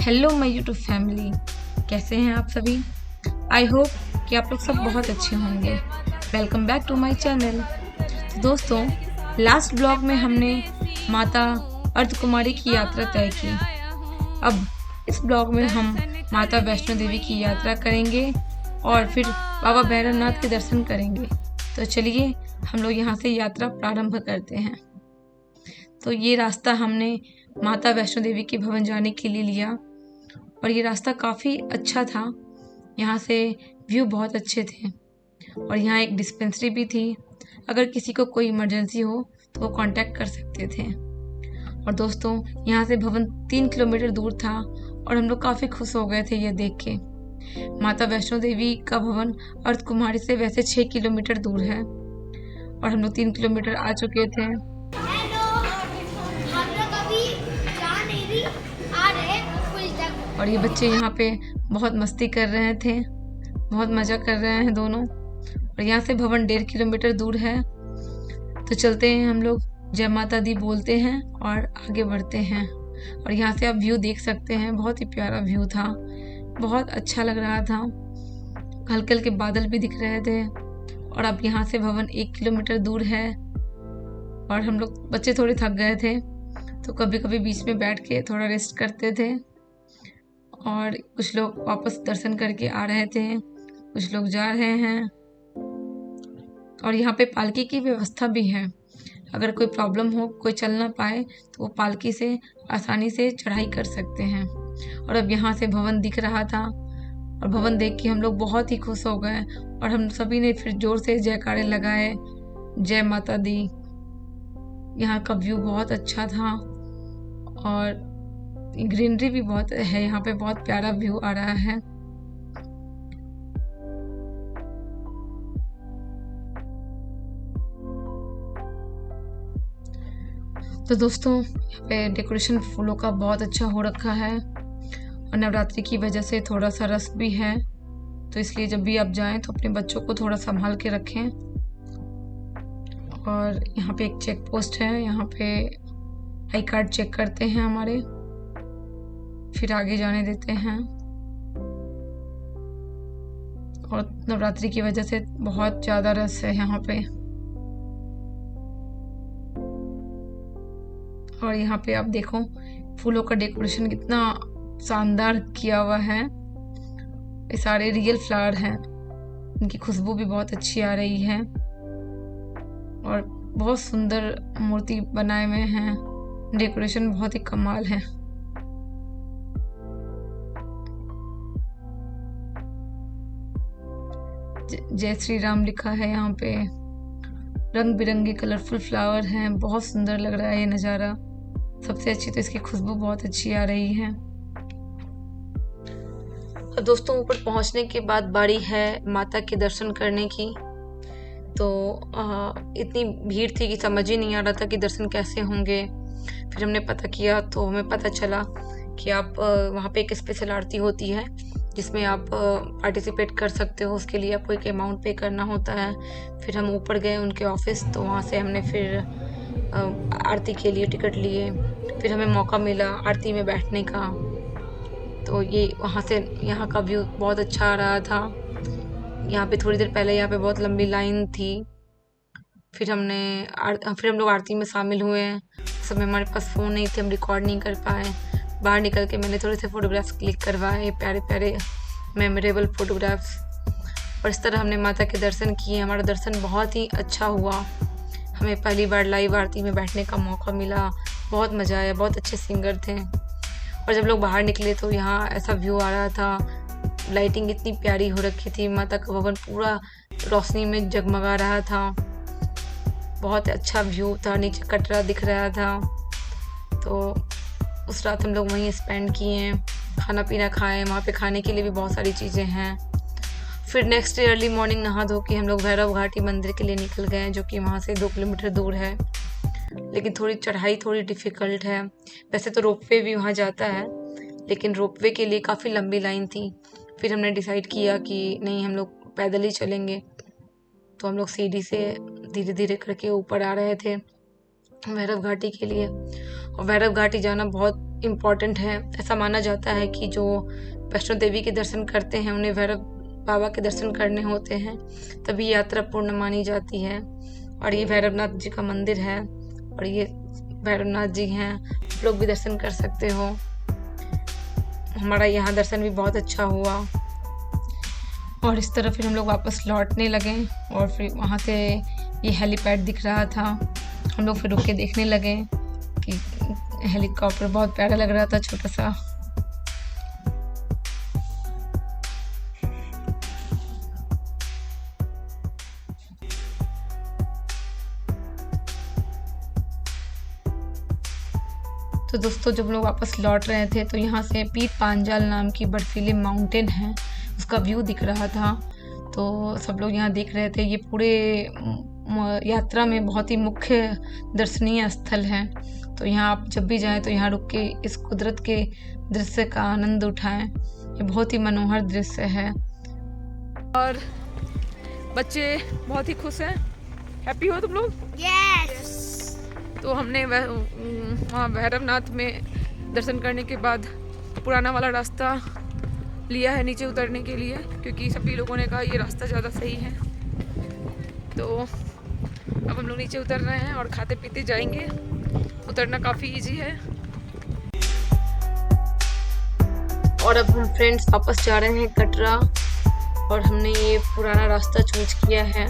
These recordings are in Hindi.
हेलो माय यूट्यूब फैमिली, कैसे हैं आप सभी। आई होप कि आप लोग सब बहुत अच्छे होंगे। Welcome back to my channel. तो दोस्तों, लास्ट ब्लॉग में हमने माता अर्धकुमारी की यात्रा तय की। अब इस ब्लॉग में हम माता वैष्णो देवी की यात्रा करेंगे और फिर बाबा भैरवनाथ के दर्शन करेंगे। तो चलिए हम लोग यहाँ से यात्रा प्रारंभ करते हैं। तो ये रास्ता हमने माता वैष्णो देवी के भवन जाने के लिए लिया और ये रास्ता काफ़ी अच्छा था। यहाँ से व्यू बहुत अच्छे थे और यहाँ एक डिस्पेंसरी भी थी। अगर किसी को कोई इमरजेंसी हो तो वो कांटेक्ट कर सकते थे। और दोस्तों, यहाँ से भवन 3 किलोमीटर दूर था और हम लोग काफ़ी खुश हो गए थे ये देख के। माता वैष्णो देवी का भवन अर्धकुमारी से वैसे 6 किलोमीटर दूर है और हम लोग 3 किलोमीटर आ चुके थे। और ये बच्चे यहाँ पे बहुत मस्ती कर रहे थे, बहुत मज़ा कर रहे हैं दोनों। और यहाँ से भवन 1.5 किलोमीटर दूर है। तो चलते हैं हम लोग, जय माता दी बोलते हैं और आगे बढ़ते हैं। और यहाँ से आप व्यू देख सकते हैं, बहुत ही प्यारा व्यू था, बहुत अच्छा लग रहा था। हल्के हल्के बादल भी दिख रहे थे। और अब यहाँ से भवन 1 किलोमीटर दूर है और हम लोग बच्चे थोड़े थक गए थे तो कभी कभी बीच में बैठ के थोड़ा रेस्ट करते थे। और कुछ लोग वापस दर्शन करके आ रहे थे, कुछ लोग जा रहे हैं। और यहाँ पे पालकी की व्यवस्था भी है। अगर कोई प्रॉब्लम हो, कोई चल ना पाए तो वो पालकी से आसानी से चढ़ाई कर सकते हैं। और अब यहाँ से भवन दिख रहा था और भवन देख के हम लोग बहुत ही खुश हो गए और हम सभी ने फिर जोर से जयकारे लगाए, जय माता दी। यहाँ का व्यू बहुत अच्छा था और ग्रीनरी भी बहुत है, यहाँ पे बहुत प्यारा व्यू आ रहा है। तो दोस्तों, यहाँ पे डेकोरेशन फूलों का बहुत अच्छा हो रखा है और नवरात्रि की वजह से थोड़ा सा रस भी है, तो इसलिए जब भी आप जाएं तो अपने बच्चों को थोड़ा संभाल के रखें। और यहाँ पे एक चेक पोस्ट है, यहाँ पे आई कार्ड चेक करते हैं हमारे, फिर आगे जाने देते हैं। और नवरात्रि की वजह से बहुत ज़्यादा रस है यहाँ पे। और यहाँ पे आप देखो, फूलों का डेकोरेशन कितना शानदार किया हुआ है। ये सारे रियल फ्लावर हैं, इनकी खुशबू भी बहुत अच्छी आ रही है और बहुत सुंदर मूर्ति बनाए हुए हैं। डेकोरेशन बहुत ही कमाल है। जय श्री राम लिखा है यहाँ पे। रंग बिरंगे कलरफुल फ्लावर हैं, बहुत सुंदर लग रहा है ये नज़ारा। सबसे अच्छी तो इसकी खुशबू बहुत अच्छी आ रही है। और दोस्तों, ऊपर पहुंचने के बाद बारी है माता के दर्शन करने की। तो इतनी भीड़ थी कि समझ ही नहीं आ रहा था कि दर्शन कैसे होंगे। फिर हमने पता किया तो हमें पता चला कि आप वहाँ पे एक स्पेशल आरती होती है जिसमें आप पार्टिसिपेट कर सकते हो। उसके लिए आपको एक अमाउंट पे करना होता है। फिर हम ऊपर गए उनके ऑफिस, तो वहाँ से हमने फिर आरती के लिए टिकट लिए। फिर हमें मौका मिला आरती में बैठने का। तो ये वहाँ से यहाँ का व्यू बहुत अच्छा आ रहा था। यहाँ पे थोड़ी देर पहले यहाँ पे बहुत लंबी लाइन थी। फिर हम लोग आरती में शामिल हुए। उस समय हमारे पास फ़ोन नहीं थे, हम रिकॉर्ड नहीं कर पाए। बाहर निकल के मैंने थोड़े से फ़ोटोग्राफ्स क्लिक करवाए, प्यारे प्यारे मेमोरेबल फ़ोटोग्राफ्स। और इस तरह हमने माता के दर्शन किए। हमारा दर्शन बहुत ही अच्छा हुआ। हमें पहली बार लाइव आरती में बैठने का मौका मिला, बहुत मज़ा आया, बहुत अच्छे सिंगर थे। और जब लोग बाहर निकले तो यहाँ ऐसा व्यू आ रहा था, लाइटिंग इतनी प्यारी हो रखी थी, माता का भवन पूरा रोशनी में जगमगा रहा था। बहुत अच्छा व्यू था, नीचे कटरा दिख रहा था। तो उस रात हम लोग वहीं स्पेंड किए, खाना पीना खाए। वहाँ पे खाने के लिए भी बहुत सारी चीज़ें हैं। फिर नेक्स्ट डे अर्ली मॉर्निंग नहा धो के हम लोग भैरव घाटी मंदिर के लिए निकल गए, जो कि वहाँ से 2 किलोमीटर दूर है। लेकिन थोड़ी चढ़ाई थोड़ी डिफ़िकल्ट है। वैसे तो रोपवे भी वहाँ जाता है, लेकिन रोपवे के लिए काफ़ी लंबी लाइन थी। फिर हमने डिसाइड किया कि नहीं, हम लोग पैदल ही चलेंगे। तो हम लोग सीढ़ी से धीरे धीरे करके ऊपर आ रहे थे भैरव घाटी के लिए। और भैरव घाटी जाना बहुत इम्पॉर्टेंट है। ऐसा माना जाता है कि जो वैष्णो देवी के दर्शन करते हैं उन्हें भैरव बाबा के दर्शन करने होते हैं, तभी यात्रा पूर्ण मानी जाती है। और ये भैरवनाथ जी का मंदिर है और ये भैरवनाथ जी हैं, आप लोग भी दर्शन कर सकते हो। हमारा यहाँ दर्शन भी बहुत अच्छा हुआ और इस तरह फिर हम लोग वापस लौटने लगे और फिर वहाँ से ये हेलीपैड दिख रहा था, हम लोग फिर रुक के देखने लगे कि हेलीकॉप्टर बहुत प्यारा लग रहा था, छोटा सा। तो दोस्तों जब लोग वापस लौट रहे थे तो यहाँ से पीर पांजाल नाम की बर्फीली माउंटेन है, उसका व्यू दिख रहा था। तो सब लोग यहाँ देख रहे थे। ये पूरे यात्रा में बहुत ही मुख्य दर्शनीय स्थल है। तो यहाँ आप जब भी जाएं तो यहाँ रुक के इस कुदरत के दृश्य का आनंद उठाएं। ये बहुत ही मनोहर दृश्य है और बच्चे बहुत ही खुश हैं। हैप्पी हो तुम लोग? यस। तो हमने वहाँ भैरवनाथ में दर्शन करने के बाद पुराना वाला रास्ता लिया है नीचे उतरने के लिए, क्योंकि सभी लोगों ने कहा ये रास्ता ज़्यादा सही है। तो अब हम लोग नीचे उतर रहे हैं और खाते पीते जाएंगे। उतरना काफ़ी इजी है। और अब हम फ्रेंड्स वापस जा रहे हैं कटरा और हमने ये पुराना रास्ता चूज किया है।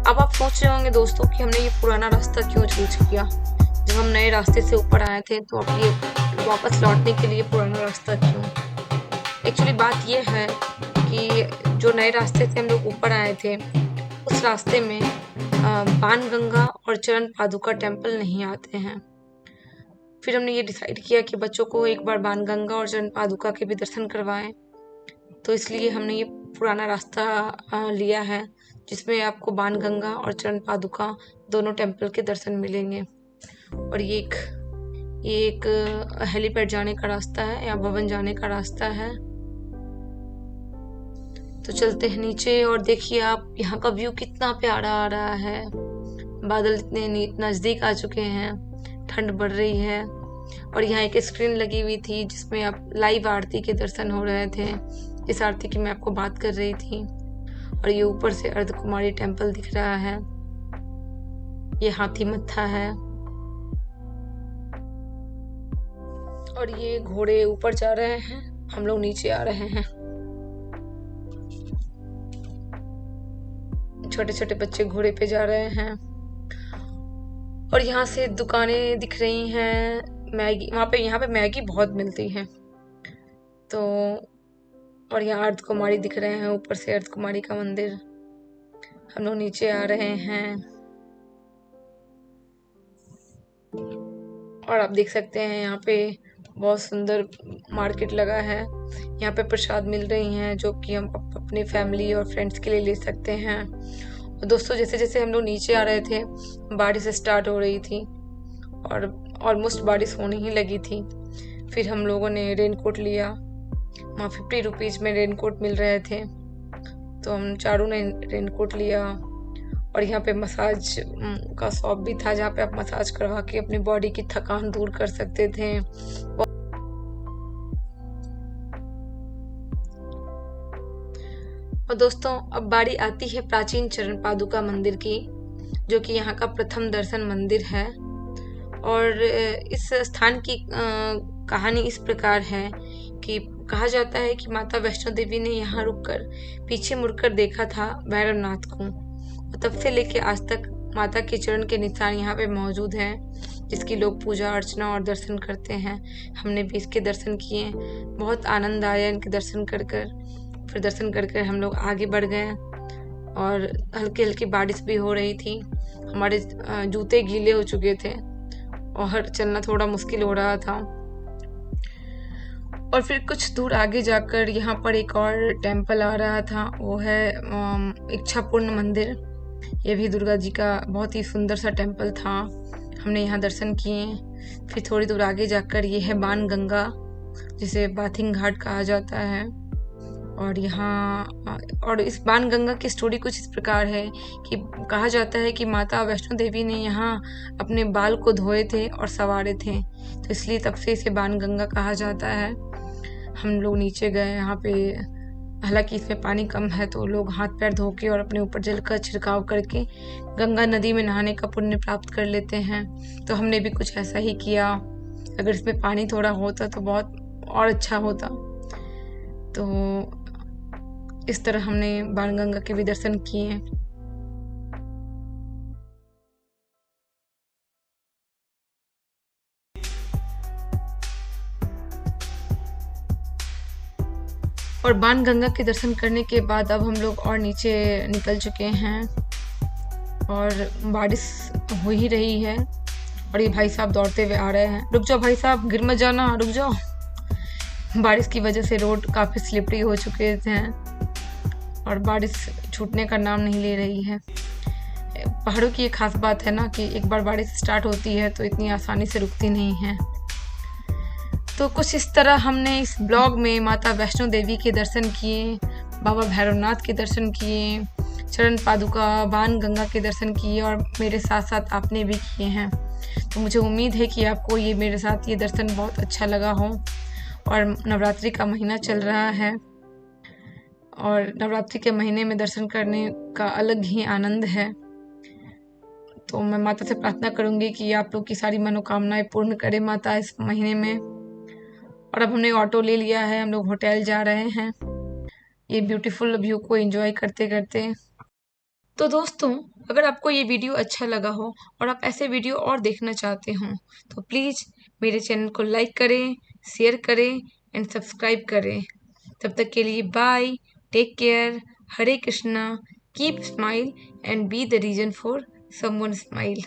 अब आप सोच रहे होंगे दोस्तों कि हमने ये पुराना रास्ता क्यों चूज किया, जब हम नए रास्ते से ऊपर आए थे तो अब ये वापस लौटने के लिए पुराना रास्ता क्यों? एक्चुअली बात ये है कि जो नए रास्ते से हम लोग ऊपर आए थे उस रास्ते में बाणगंगा और चरण पादुका टेम्पल नहीं आते हैं। फिर हमने ये डिसाइड किया कि बच्चों को एक बार बाणगंगा और चरण पादुका के भी दर्शन करवाएं, तो इसलिए हमने ये पुराना रास्ता लिया है जिसमें आपको बाणगंगा और चरण पादुका दोनों टेम्पल के दर्शन मिलेंगे। और ये एक हेलीपैड जाने का रास्ता है या भवन जाने का रास्ता है। तो चलते हैं नीचे और देखिए आप यहाँ का व्यू कितना प्यारा आ रहा है। बादल इतने नज़दीक आ चुके हैं, ठंड बढ़ रही है और यहाँ एक स्क्रीन लगी हुई थी जिसमें आप लाइव आरती के दर्शन हो रहे थे। इस आरती की मैं आपको बात कर रही थी। और ये ऊपर से अर्धकुमारी टेम्पल दिख रहा है, ये हाथी मत्था है और ये घोड़े ऊपर जा रहे हैं, हम लोग नीचे आ रहे हैं। छोटे छोटे बच्चे घोड़े पे जा रहे हैं और यहाँ से दुकानें दिख रही हैं। मैगी यहाँ पे मैगी बहुत मिलती है। तो और यहाँ अर्धकुमारी दिख रहे हैं, ऊपर से अर्धकुमारी का मंदिर। हम लोग नीचे आ रहे हैं और आप देख सकते हैं यहाँ पे बहुत सुंदर मार्केट लगा है। यहाँ पे प्रसाद मिल रही हैं जो कि हम अपने फैमिली और फ्रेंड्स के लिए ले सकते हैं। और दोस्तों जैसे जैसे हम लोग नीचे आ रहे थे बारिश स्टार्ट हो रही थी और ऑलमोस्ट बारिश होने ही लगी थी। फिर हम लोगों ने रेनकोट लिया, वहाँ 50 रुपीज़ में रेनकोट मिल रहे थे, तो हम चारों ने रेनकोट लिया। और यहाँ पे मसाज का शॉप भी था जहाँ पे आप मसाज करवा के अपनी बॉडी की थकान दूर कर सकते थे। और दोस्तों अब बारी आती है प्राचीन चरण पादुका मंदिर की, जो कि यहाँ का प्रथम दर्शन मंदिर है। और इस स्थान की कहानी इस प्रकार है कि कहा जाता है कि माता वैष्णो देवी ने यहाँ रुककर पीछे मुड़कर देखा था भैरवनाथ को, और तब से लेके आज तक माता के चरण के निशान यहाँ पे मौजूद हैं, जिसकी लोग पूजा अर्चना और दर्शन करते हैं। हमने भी इसके दर्शन किए, बहुत आनंद आया इनके दर्शन कर कर। फिर दर्शन कर कर हम लोग आगे बढ़ गए और हल्की हल्की बारिश भी हो रही थी, हमारे जूते गीले हो चुके थे और चलना थोड़ा मुश्किल हो रहा था। और फिर कुछ दूर आगे जाकर यहाँ पर एक और टेम्पल आ रहा था, वो है इच्छापूर्ण मंदिर। ये भी दुर्गा जी का बहुत ही सुंदर सा टेम्पल था, हमने यहाँ दर्शन किए। फिर थोड़ी दूर आगे जाकर ये है बाणगंगा, जिसे बाथिंग घाट कहा जाता है। और यहाँ और इस बाणगंगा की स्टोरी कुछ इस प्रकार है कि कहा जाता है कि माता वैष्णो देवी ने यहाँ अपने बाल को धोए थे और संवारे थे, तो इसलिए तब से इसे बाणगंगा कहा जाता है। हम लोग नीचे गए यहाँ पे, हालांकि इसमें पानी कम है, तो लोग हाथ पैर धो के और अपने ऊपर जल का छिड़काव करके गंगा नदी में नहाने का पुण्य प्राप्त कर लेते हैं। तो हमने भी कुछ ऐसा ही किया। अगर इसमें पानी थोड़ा होता तो बहुत और अच्छा होता। तो इस तरह हमने बाणगंगा के भी दर्शन किए। और बाणगंगा के दर्शन करने के बाद अब हम लोग और नीचे निकल चुके हैं और बारिश हो ही रही है और ये भाई साहब दौड़ते हुए आ रहे हैं। रुक जाओ भाई साहब, गिर मत जाना, रुक जाओ। बारिश की वजह से रोड काफ़ी स्लिपरी हो चुके हैं और बारिश छूटने का नाम नहीं ले रही है। पहाड़ों की एक खास बात है ना कि एक बार बारिश स्टार्ट होती है तो इतनी आसानी से रुकती नहीं है। तो कुछ इस तरह हमने इस ब्लॉग में माता वैष्णो देवी के दर्शन किए, बाबा भैरवनाथ के दर्शन किए, चरण पादुका बाणगंगा के दर्शन किए और मेरे साथ साथ आपने भी किए हैं। तो मुझे उम्मीद है कि आपको ये मेरे साथ ये दर्शन बहुत अच्छा लगा हो। और नवरात्रि का महीना चल रहा है और नवरात्रि के महीने में दर्शन करने का अलग ही आनंद है। तो मैं माता से प्रार्थना करूंगी कि आप लोग की सारी मनोकामनाएं पूर्ण करे माता इस महीने में। और अब हमने ऑटो ले लिया है, हम लोग होटल जा रहे हैं ये ब्यूटीफुल व्यू को एंजॉय करते करते। तो दोस्तों, अगर आपको ये वीडियो अच्छा लगा हो और आप ऐसे वीडियो और देखना चाहते हो तो प्लीज़ मेरे चैनल को लाइक करें, शेयर करें एंड सब्सक्राइब करें। तब तक के लिए bye, take care, Hare Krishna, keep smile and be the reason for someone smile.